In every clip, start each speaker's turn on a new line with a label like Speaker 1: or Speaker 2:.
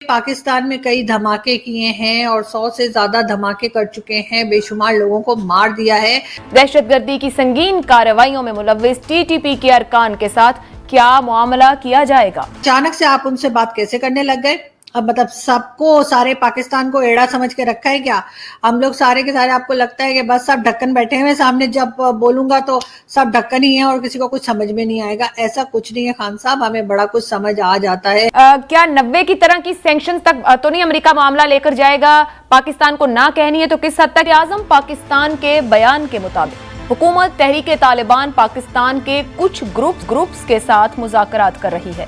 Speaker 1: पाकिस्तान में कई धमाके किए हैं और 100 से ज्यादा धमाके कर चुके हैं, बेशुमार लोगों को मार दिया है।
Speaker 2: दहशतगर्दी की संगीन कार्रवाइयों में मुलव्विस टीटीपी के अरकान के साथ क्या मामला किया जाएगा?
Speaker 1: अचानक से आप उनसे बात कैसे करने लग गए? अब मतलब सबको, सारे पाकिस्तान को एड़ा समझ के रखा है क्या? हम लोग सारे के सारे, आपको लगता है कि बस सब ढक्कन बैठे हुए सामने, जब बोलूंगा तो सब ढक्कन ही है और किसी को कुछ समझ में नहीं आएगा? ऐसा कुछ नहीं है खान साहब, हमें बड़ा कुछ समझ आ जाता है।
Speaker 2: क्या 90 की तरह की सैंक्शन तक तो नहीं अमेरिका मामला लेकर जाएगा? पाकिस्तान को ना कहनी है तो किस हद तक? आजम पाकिस्तान के बयान के मुताबिक हुकूमत तहरीके तालिबान पाकिस्तान के कुछ ग्रुप्स के साथ मुज़ाकरात कर रही है।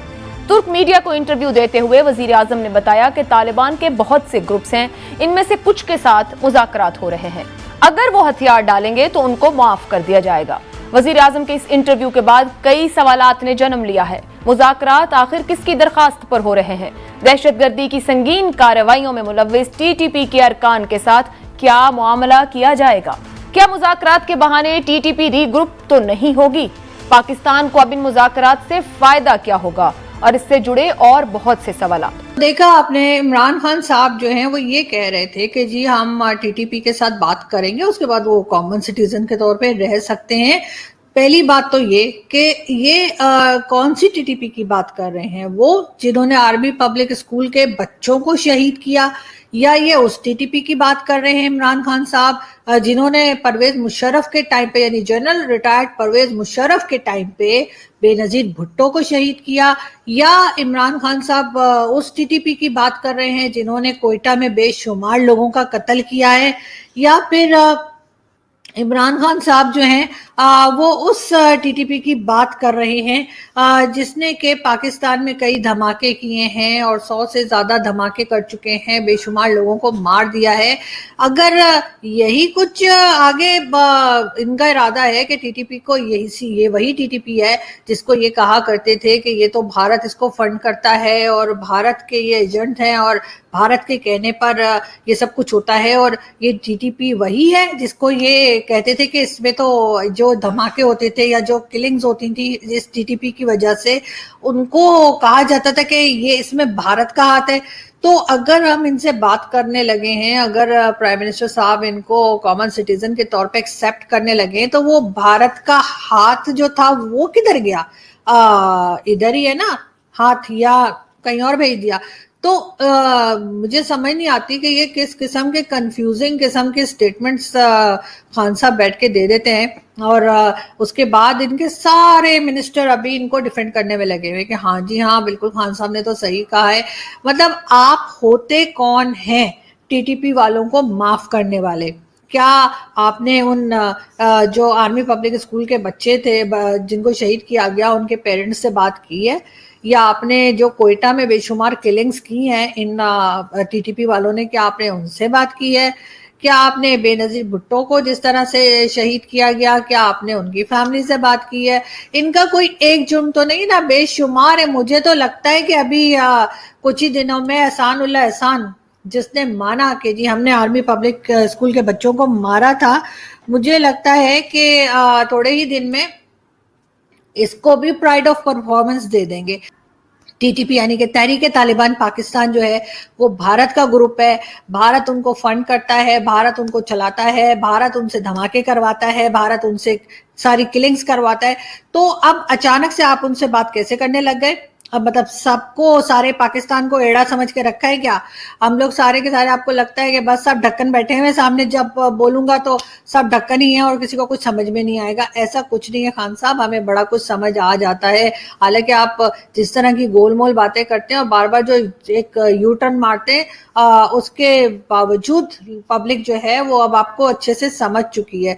Speaker 2: तुर्क मीडिया को इंटरव्यू देते हुए वजीर आजम ने बताया कि तालिबान के बहुत से ग्रुप्स हैं, इनमें से कुछ के साथ मुज़ाकरात हो रहे हैं। अगर वो हथियार डालेंगे तो उनको माफ कर दिया जाएगा। वजीर आजम के इस इंटरव्यू के बाद कई सवालात ने जन्म लिया है। मुज़ाकरात आखिर किसकी दरखास्त पर हो रहे हैं? दहशतगर्दी की संगीन कार्रवाइयों में मुलव्विस टीटीपी के अरकान के साथ क्या मामला किया जाएगा? क्या मुज़ाकरात के बहाने टीटीपी री ग्रुप तो नहीं होगी? पाकिस्तान को अब इन मुज़ाकरात से फायदा क्या होगा? और इससे जुड़े और बहुत से सवाल।
Speaker 1: देखा आपने, इमरान खान साहब जो हैं वो ये कह रहे थे कि जी हम टीटीपी के साथ बात करेंगे, उसके बाद वो कॉमन सिटीजन के तौर पे रह सकते हैं। पहली बात तो ये कि ये कौन सी टीटीपी की बात कर रहे हैं? वो जिन्होंने आर्मी पब्लिक स्कूल के बच्चों को शहीद किया, या ये उस टीटीपी की बात कर रहे हैं इमरान खान साहब जिन्होंने परवेज मुशर्रफ के टाइम पे, यानी जनरल रिटायर्ड परवेज मुशर्रफ के टाइम पे बेनजीर भुट्टो को शहीद किया? या इमरान खान साहब उस टीटीपी की बात कर रहे हैं जिन्होंने कोयटा में बेशुमार लोगों का कत्ल किया है? या फिर इमरान खान साहब जो हैं वो उस टीटीपी की बात कर रहे हैं जिसने के पाकिस्तान में कई धमाके किए हैं और 100 से ज्यादा धमाके कर चुके हैं, बेशुमार लोगों को मार दिया है? अगर यही कुछ आगे इनका इरादा है कि टीटीपी को ये वही टीटीपी है जिसको ये कहा करते थे कि ये तो भारत इसको फंड करता है और भारत के ये एजेंट हैं और भारत के कहने पर ये सब कुछ होता है, और ये टीटीपी वही है जिसको ये कहते थे कि इसमें तो जो धमाके होते थे या जो किलिंग्स होती थी इस टीटीपी की वजह से, उनको कहा जाता था कि ये इसमें भारत का हाथ है। तो अगर हम इनसे बात करने लगे हैं, अगर प्राइम मिनिस्टर साहब इनको कॉमन सिटीजन के तौर पे एक्सेप्ट करने लगे हैं, तो वो भारत का हाथ जो था वो किधर गया? इधर ही है ना हाथ, या कहीं और भेज दिया? तो मुझे समझ नहीं आती कि ये किस किस्म के कंफ्यूजिंग किस्म के स्टेटमेंट्स खान साहब बैठ के दे देते हैं, और उसके बाद इनके सारे मिनिस्टर अभी इनको डिफेंड करने में लगे हुए कि हाँ जी हाँ बिल्कुल खान साहब ने तो सही कहा है। मतलब आप होते कौन हैं टीटीपी वालों को माफ करने वाले? क्या आपने उन जो आर्मी पब्लिक स्कूल के बच्चे थे जिनको शहीद किया गया उनके पेरेंट्स से बात की है? या आपने जो कोयटा में बेशुमार किलिंग्स की हैं इन टीटीपी वालों ने, क्या आपने उनसे बात की है? क्या आपने बेनजीर भुट्टो को जिस तरह से शहीद किया गया, क्या आपने उनकी फैमिली से बात की है? इनका कोई एक जुर्म तो नहीं ना, बेशुमार है। मुझे तो लगता है कि अभी कुछ ही दिनों में एहसान उल्ला एहसान जिसने माना कि जी हमने आर्मी पब्लिक स्कूल के बच्चों को मारा था, मुझे लगता है कि थोड़े ही दिन में इसको भी प्राइड ऑफ परफॉर्मेंस दे देंगे। टीटीपी यानी कि तहरीके तालिबान पाकिस्तान जो है वो भारत का ग्रुप है, भारत उनको फंड करता है, भारत उनको चलाता है, भारत उनसे धमाके करवाता है, भारत उनसे सारी किलिंग्स करवाता है। तो अब अचानक से आप उनसे बात कैसे करने लग गए? अब मतलब सबको, सारे पाकिस्तान को एड़ा समझ के रखा है क्या? हम लोग सारे के सारे, आपको लगता है कि बस सब ढक्कन बैठे हुए सामने, जब बोलूंगा तो सब ढक्कन ही है और किसी को कुछ समझ में नहीं आएगा? ऐसा कुछ नहीं है खान साहब, हमें बड़ा कुछ समझ आ जाता है। हालांकि आप जिस तरह की गोलमोल बातें करते हैं और बार बार जो एक यू टर्न मारते हैं उसके बावजूद पब्लिक जो है वो अब आपको अच्छे से समझ चुकी है।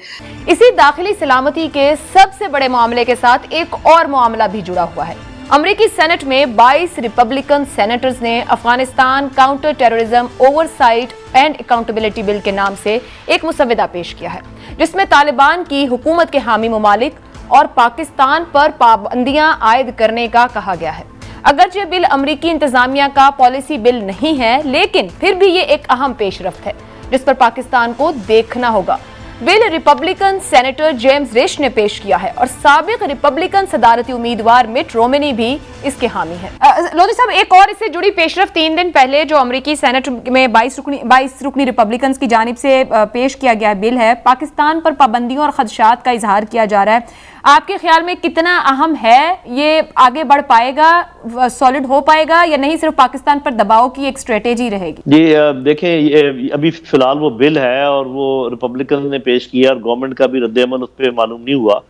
Speaker 2: इसी दाखिली सलामती के सबसे बड़े मामले के साथ एक और मामला भी जुड़ा हुआ है। अमेरिकी सेनेट में 22 रिपब्लिकन सेनेटर्स ने Afghanistan counter terrorism oversight and accountability bill के नाम से एक मुसव्वदा पेश किया है, जिसमें तालिबान की हुकूमत के हामी ममालिक और पाकिस्तान पर पाबंदियां आयद करने का कहा गया है। अगरचे बिल अमेरिकी इंतजामिया का पॉलिसी बिल नहीं है, लेकिन फिर भी ये एक अहम पेशरफ्त है जिस पर पाकिस्तान को देखना होगा। बिल रिपब्लिकन सेनेटर जेम्स रिश ने पेश किया है और साबिक रिपब्लिकन सदारती उम्मीदवार मिट रोमनी भी इसके हामी है। लोधी साहब, एक और इससे जुड़ी पेशरफ 3 दिन पहले जो अमेरिकी सेनेट में 22 रुकनी रिपब्लिकन की जानिब से पेश किया गया बिल है, पाकिस्तान पर पाबंदियों और खदशात का इजहार किया जा रहा है। आपके ख्याल में कितना अहम है, ये आगे बढ़ पाएगा, सॉलिड हो पाएगा या नहीं, सिर्फ पाकिस्तान पर दबाव की एक स्ट्रेटेजी रहेगी?
Speaker 3: जी देखें, ये अभी फिलहाल वो बिल है और वो रिपब्लिकन ने पेश किया और गवर्नमेंट का भी रद्द-ए-अमल उस पर मालूम नहीं हुआ,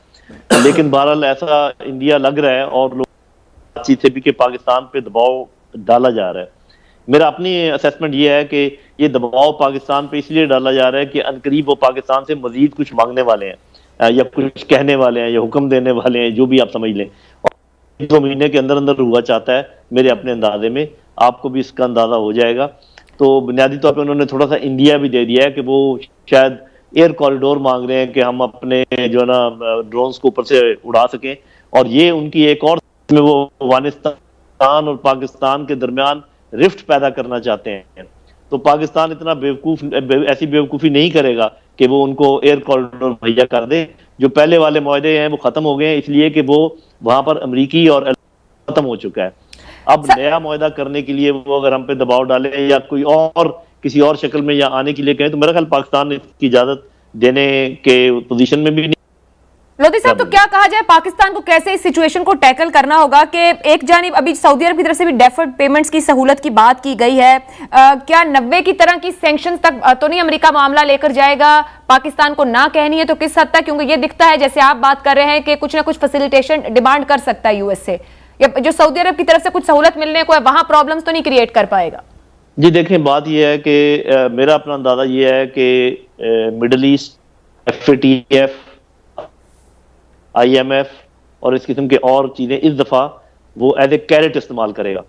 Speaker 3: लेकिन बहरहाल ऐसा इंडिया लग रहा है और लोग से भी कि पाकिस्तान पे दबाव डाला जा रहा है। मेरा अपनी असेसमेंट ये है कि ये दबाव पाकिस्तान पे इसलिए डाला जा रहा है कि अनकरीब वो पाकिस्तान से मजीद कुछ मांगने वाले हैं या कुछ कहने वाले हैं या हुक्म देने वाले हैं, जो भी आप समझ लें। और 2 महीने के अंदर अंदर हुआ चाहता है मेरे अपने अंदाजे में, आपको भी इसका अंदाजा हो जाएगा। तो बुनियादी तौर पे उन्होंने थोड़ा सा इंडिया भी दे दिया है कि वो शायद एयर कॉरिडोर मांग रहे हैं कि हम अपने जो है ना ड्रोन्स को ऊपर से उड़ा सकें, और ये उनकी एक और में वो अफगानिस्तान और पाकिस्तान के दरमियान रिफ्ट पैदा करना चाहते हैं। तो पाकिस्तान इतना ऐसी बेवकूफ़ी नहीं करेगा कि वो उनको एयर कॉरिडोर मुहैया कर दे। जो पहले वाले मुआहदे हैं वो ख़त्म हो गए हैं, इसलिए कि वो वहाँ पर अमरीकी और ख़त्म हो चुका है। अब नया मुआहदा करने के लिए वो अगर हम पे दबाव डालें या कोई और किसी और शक्ल में या आने के लिए कहें, तो मेरा ख्याल पाकिस्तान इसकी इजाज़त देने के पोजीशन में भी नहीं।
Speaker 2: लोधी साहब, तो क्या कहा जाए, पाकिस्तान को कैसे इस सिचुएशन को टैकल करना होगा कि एक जानिब अभी सऊदी अरब की तरफ से भी डेफर्ड पेमेंट्स की सहूलत की बात की गई है, क्या 90 की तरह की सैंक्शंस तक तो नहीं अमेरिका मामला लेकर जाएगा? पाकिस्तान को ना कहनी है तो किस हद तक, क्योंकि ये दिखता है जैसे आप बात कर रहे हैं कि कुछ ना कुछ फैसिलिटेशन डिमांड कर सकता है यूएस से, या जो सऊदी अरब की तरफ से कुछ सहूलत मिलने को है वहां प्रॉब्लम्स तो नहीं क्रिएट कर पाएगा?
Speaker 3: जी देखें, बात यह है कि मेरा अपना अंदाजा ये है कि मिडल ईस्ट, FATF, IMF और इस किस्म के और चीजें इस दफा वो एज ए कैरेट इस्तेमाल करेगा।